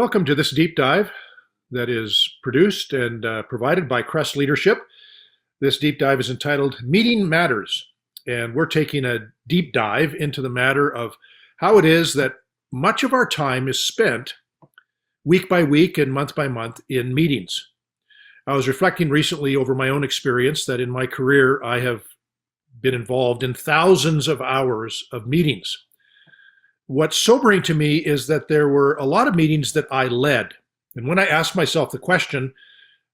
Welcome to this deep dive that is produced and provided by Crest Leadership. This deep dive is entitled Meeting Matters, and we're taking a deep dive into the matter of how it is that much of our time is spent week by week and month by month in meetings. I was reflecting recently over my own experience that in my career I have been involved in thousands of hours of meetings. What's sobering to me is that there were a lot of meetings that I led. And when I asked myself the question,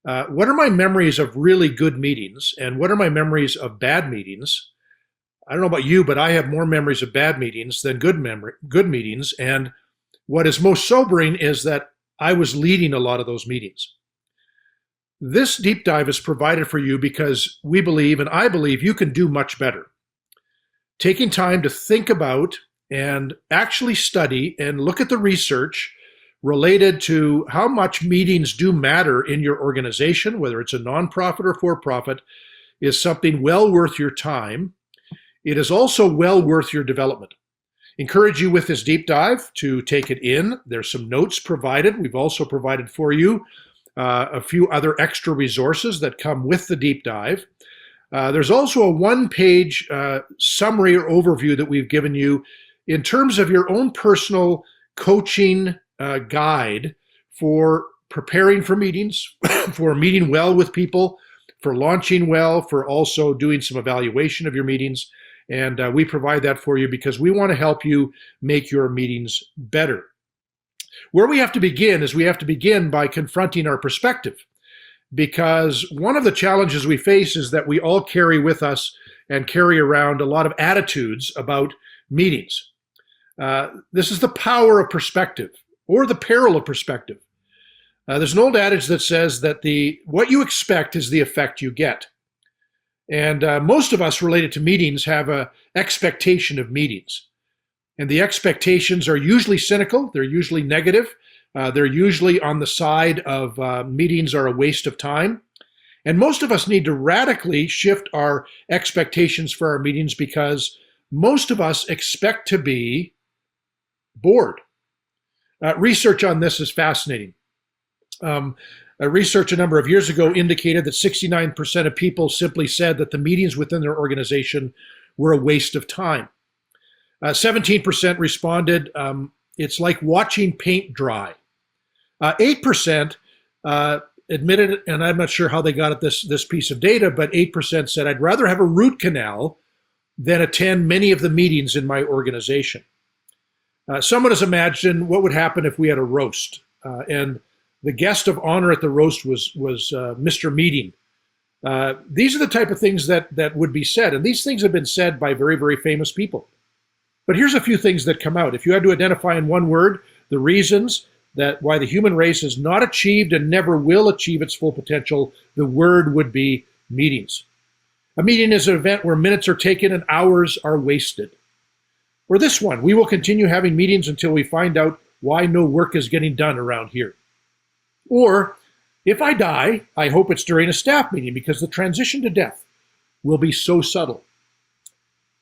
what are my memories of really good meetings and what are my memories of bad meetings? I don't know about you, but I have more memories of bad meetings than good meetings. And what is most sobering is that I was leading a lot of those meetings. This deep dive is provided for you because we believe, and I believe, you can do much better. Taking time to think about and actually study and look at the research related to how much meetings do matter in your organization, whether it's a nonprofit or for-profit, is something well worth your time. It is also well worth your development. Encourage you with this deep dive to take it in. There's some notes provided. We've also provided for you a few other extra resources that come with the deep dive. There's also a one-page summary or overview that we've given you in terms of your own personal coaching guide for preparing for meetings, for meeting well with people, for launching well, for also doing some evaluation of your meetings. And we provide that for you because we want to help you make your meetings better. Where we have to begin is we have to begin by confronting our perspective, because one of the challenges we face is that we all carry with us and carry around a lot of attitudes about meetings. This is the power of perspective, or the peril of perspective. There's an old adage that says that what you expect is the effect you get. And most of us related to meetings have an expectation of meetings. And the expectations are usually cynical, they're usually negative, they're usually on the side of meetings are a waste of time. And most of us need to radically shift our expectations for our meetings because most of us expect to be bored. Research on this is fascinating. Research a number of years ago indicated that 69% of people simply said that the meetings within their organization were a waste of time. 17% responded, it's like watching paint dry. 8% admitted, and I'm not sure how they got at this piece of data, but 8% said, I'd rather have a root canal than attend many of the meetings in my organization. Someone has imagined what would happen if we had a roast. And the guest of honor at the roast was Mr. Meeting. These are the type of things that would be said. And these things have been said by very, very famous people. But here's a few things that come out. If you had to identify in one word the reasons that why the human race has not achieved and never will achieve its full potential, the word would be meetings. A meeting is an event where minutes are taken and hours are wasted. Or this one, we will continue having meetings until we find out why no work is getting done around here. Or, if I die, I hope it's during a staff meeting because the transition to death will be so subtle.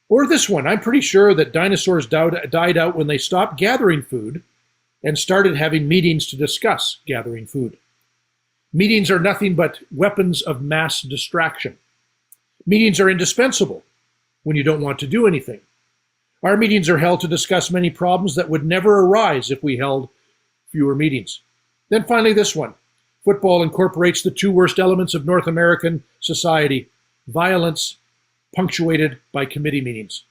Or this one, I'm pretty sure that dinosaurs died out when they stopped gathering food and started having meetings to discuss gathering food. Meetings are nothing but weapons of mass distraction. Meetings are indispensable when you don't want to do anything. Our meetings are held to discuss many problems that would never arise if we held fewer meetings. Then finally this one. Football incorporates the two worst elements of North American society: violence, punctuated by committee meetings.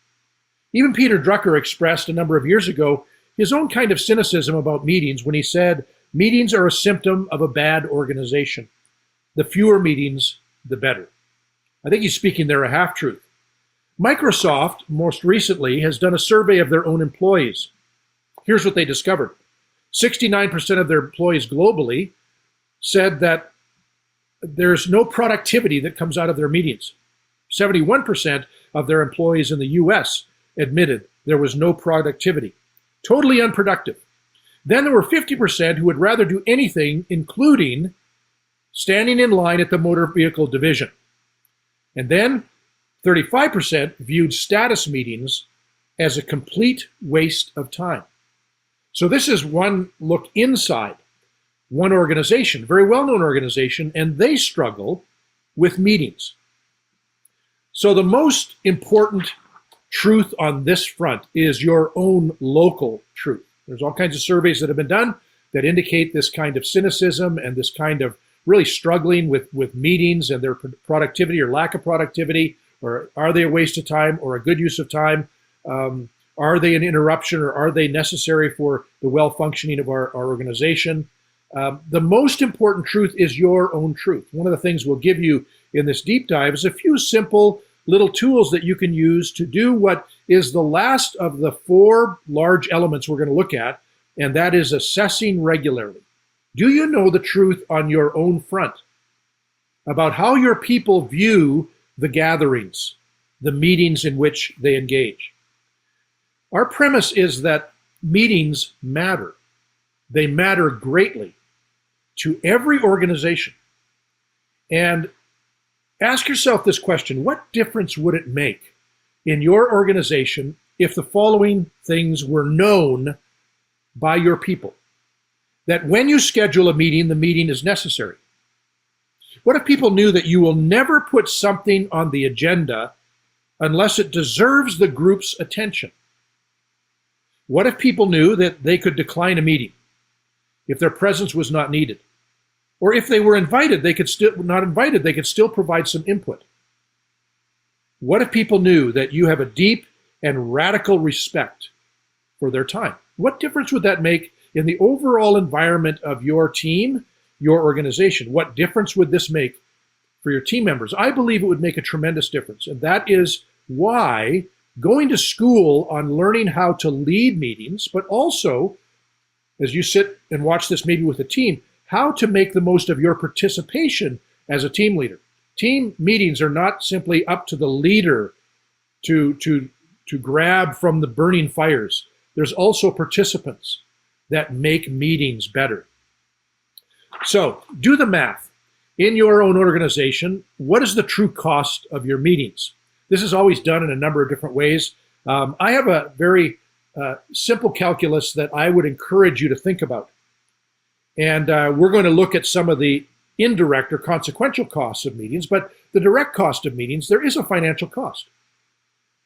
Even Peter Drucker expressed a number of years ago his own kind of cynicism about meetings when he said, meetings are a symptom of a bad organization. The fewer meetings, the better. I think he's speaking there a half-truth. Microsoft, most recently, has done a survey of their own employees. Here's what they discovered. 69% of their employees globally said that there's no productivity that comes out of their meetings. 71% of their employees in the US admitted there was no productivity. Totally unproductive. Then there were 50% who would rather do anything, including standing in line at the motor vehicle division. And then 35% viewed status meetings as a complete waste of time. So this is one look inside one organization, very well-known organization, and they struggle with meetings. So the most important truth on this front is your own local truth. There's all kinds of surveys that have been done that indicate this kind of cynicism and this kind of really struggling with meetings and their productivity or lack of productivity, or are they a waste of time or a good use of time? Are they an interruption, or are they necessary for the well-functioning of our organization? The most important truth is your own truth. One of the things we'll give you in this deep dive is a few simple little tools that you can use to do what is the last of the 4 large elements we're going to look at, and that is assessing regularly. Do you know the truth on your own front about how your people view the gatherings, the meetings in which they engage? Our premise is that meetings matter. They matter greatly to every organization. And ask yourself this question: what difference would it make in your organization if the following things were known by your people? That when you schedule a meeting, the meeting is necessary. What if people knew that you will never put something on the agenda unless it deserves the group's attention? What if people knew that they could decline a meeting if their presence was not needed? Or if they were invited, they could still provide some input. What if people knew that you have a deep and radical respect for their time? What difference would that make in the overall environment of your team, your organization? What difference would this make for your team members? I believe it would make a tremendous difference. And that is why going to school on learning how to lead meetings, but also, as you sit and watch this maybe with a team, how to make the most of your participation as a team leader. Team meetings are not simply up to the leader to grab from the burning fires. There's also participants that make meetings better. So do the math. In your own organization, what is the true cost of your meetings? This is always done in a number of different ways. I have a very simple calculus that I would encourage you to think about. And we're going to look at some of the indirect or consequential costs of meetings, but the direct cost of meetings, there is a financial cost.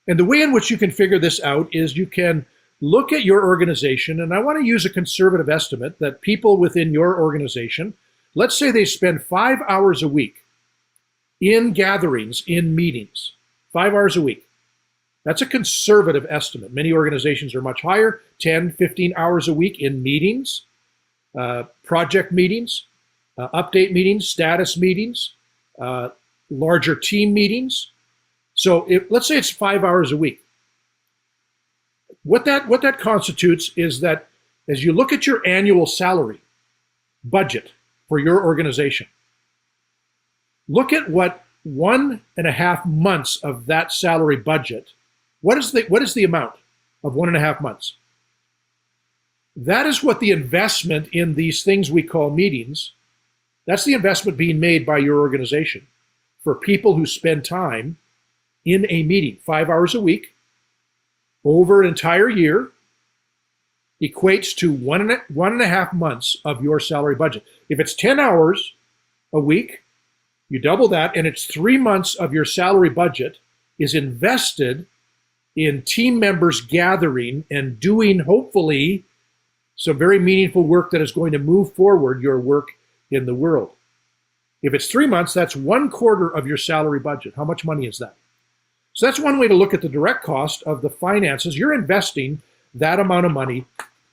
And the way in which you can figure this out is you can look at your organization, and I want to use a conservative estimate that people within your organization, let's say they spend 5 hours a week in gatherings, in meetings, 5 hours a week. That's a conservative estimate. Many organizations are much higher, 10, 15 hours a week in meetings, project meetings, update meetings, status meetings, larger team meetings. So let's say it's 5 hours a week. What that constitutes is that as you look at your annual salary budget for your organization, look at what 1.5 months of that salary budget, what is the amount of 1.5 months? That is what the investment in these things we call meetings, that's the investment being made by your organization for people who spend time in a meeting. 5 hours a week over an entire year equates to 1.5 months of your salary budget. If it's 10 hours a week, you double that, and it's 3 months of your salary budget is invested in team members gathering and doing, hopefully, some very meaningful work that is going to move forward your work in the world. If it's 3 months, that's 1/4 of your salary budget. How much money is that? So that's one way to look at the direct cost of the finances. You're investing that amount of money.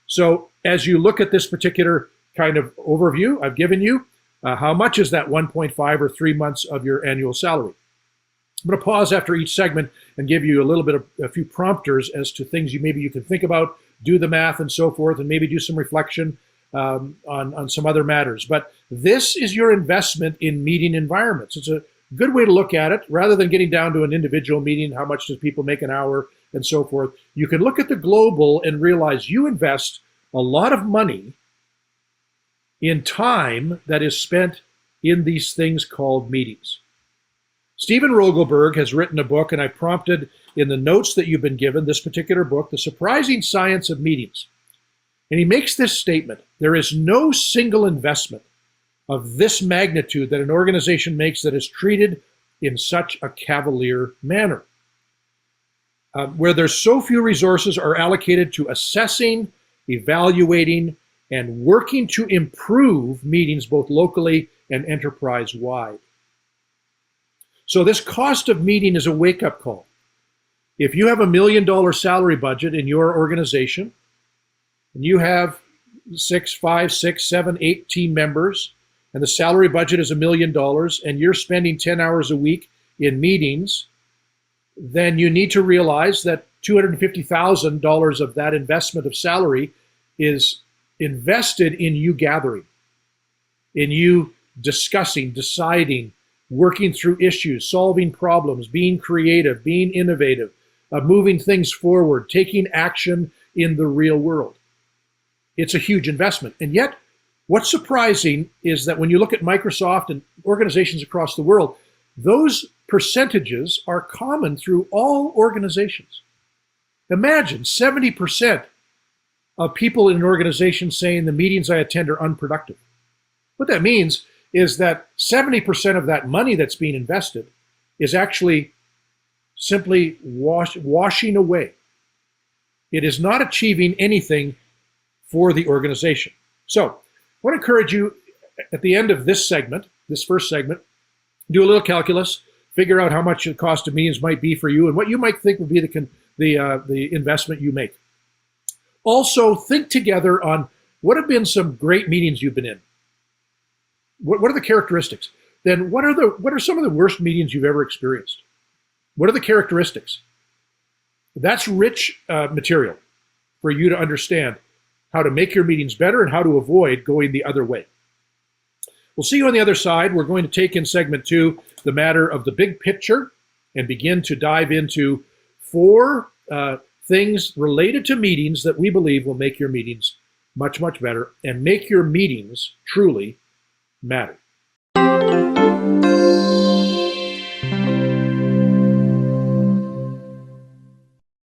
So as you look at this particular kind of overview I've given you, how much is that 1.5 or 3 months of your annual salary? I'm going to pause after each segment and give you a little bit of a few prompters as to things you can think about, do the math and so forth, and maybe do some reflection on some other matters. But this is your investment in meeting environments. It's a good way to look at it. Rather than getting down to an individual meeting, how much does people make an hour and so forth, you can look at the global and realize you invest a lot of money in time that is spent in these things called meetings. Stephen Rogelberg has written a book, and I prompted in the notes that you've been given this particular book, The Surprising Science of Meetings. And he makes this statement: there is no single investment of this magnitude that an organization makes that is treated in such a cavalier manner. Where there's so few resources are allocated to assessing, evaluating, and working to improve meetings both locally and enterprise-wide. So this cost of meeting is a wake-up call. If you have $1 million salary budget in your organization, and you have 6, 5, 6, 7, 8 team members, and the salary budget is $1 million, and you're spending 10 hours a week in meetings, then you need to realize that $250,000 of that investment of salary is invested in you gathering, in you discussing, deciding, working through issues, solving problems, being creative, being innovative, moving things forward, taking action in the real world. It's a huge investment. And yet, what's surprising is that when you look at Microsoft and organizations across the world, those percentages are common through all organizations. Imagine 70% of people in an organization saying the meetings I attend are unproductive. What that means is that 70% of that money that's being invested is actually simply washing away. It is not achieving anything for the organization. So I want to encourage you at the end of this segment, this first segment, do a little calculus, figure out how much the cost of meetings might be for you and what you might think would be the investment you make. Also, think together on what have been some great meetings you've been in. What are the characteristics? Then what are some of the worst meetings you've ever experienced? What are the characteristics? That's rich material for you to understand how to make your meetings better and how to avoid going the other way. We'll see you on the other side. We're going to take in segment 2 the matter of the big picture and begin to dive into 4 things related to meetings that we believe will make your meetings much, much better and make your meetings truly matter.